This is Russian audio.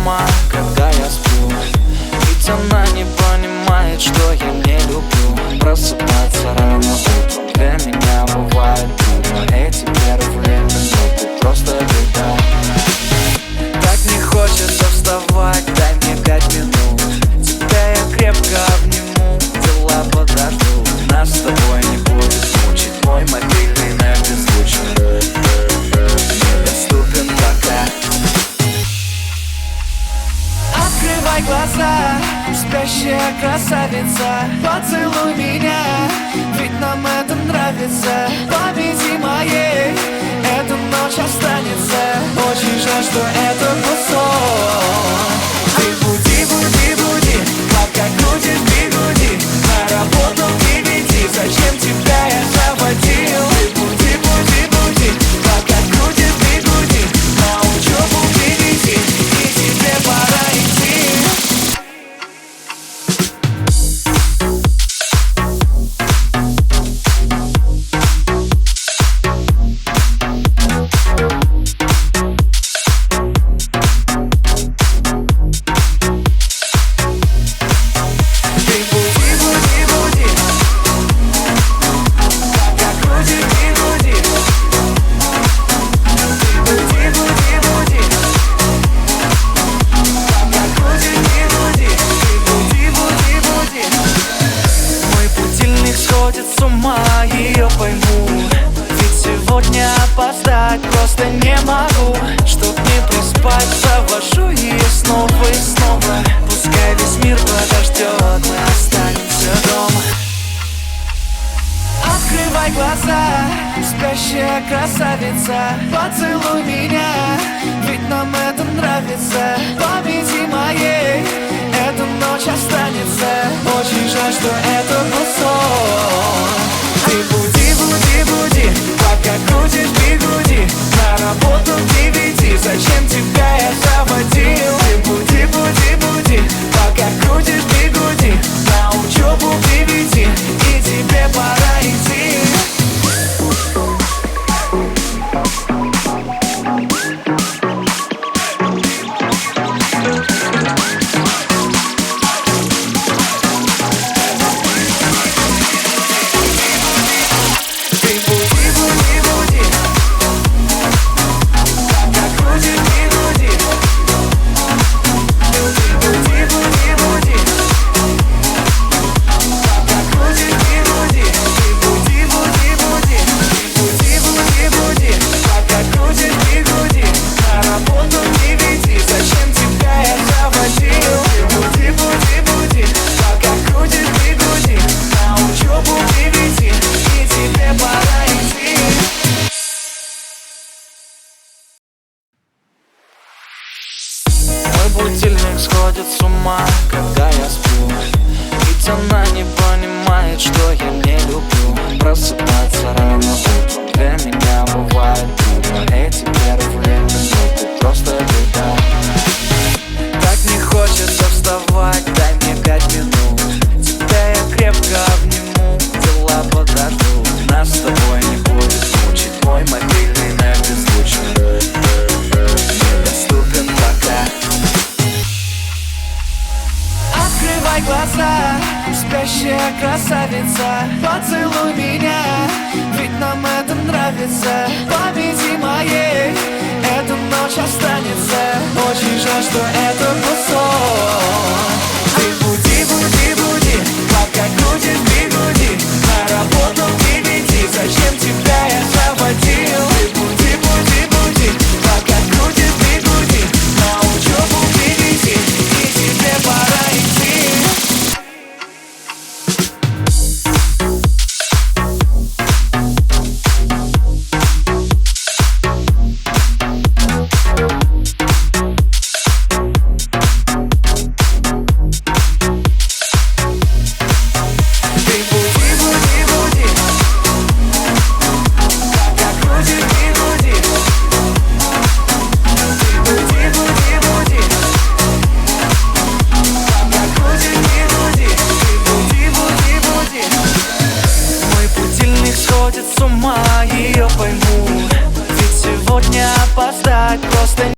ума, когда я сплю. Ведь она не понимает, что я не люблю просыпаться рано утром. Для меня бывает трудно. Эти первые минуты просто беда. Так не хочется вставать, дай мне 5 минут. Тебя я крепко обниму, дела подожду. Нас с тобой не будет мучить мой мобильный на беззвучный. Недоступен пока. Открывай глаза, спящая красавица, поцелуй меня, ведь нам это нравится. Памяти моей эта ночь останется. Очень жаль, что это был сон. Ты буди, буди, буди, пока крутишь бигуди. На работу не веди, зачем тебя я заводил? Ты буди, буди, буди, пока крутишь бигуди. На учебу привези, и тебе пора идти. С ума, ее пойму. Ведь сегодня опоздать просто не могу. Чтоб не проспать, завожу ее снова и снова. Пускай весь мир подождет, мы останемся дома. Открывай глаза, спящая красавица, поцелуй меня, ведь нам это нравится. Памяти моей эта ночь останется. Очень жаль, что это был сон. Ты буди, буди, буди, пока крутишь бигуди. На работу не веди, зачем тебя я заводил? Ты буди, буди, буди, пока крутишь бигуди. На учебу привези, и тебе пора идти. Будильник сходит с ума, когда я сплю. Ведь она не понимает, что я не люблю просыпаться рано утром. Для меня бывает трудно. Эти первые минуты просто беда. Так не хочется вставать, дай мне 5 минут. Тебя я крепко обниму, дела подожду. Нас с тобой не будет мучить мой мобильный на беззвучный. Недоступен пока. Открывай глаза, спящая красавица, поцелуй меня, ведь нам это нравится. Памяти моей эта ночь останется. Очень жаль, что это был сон.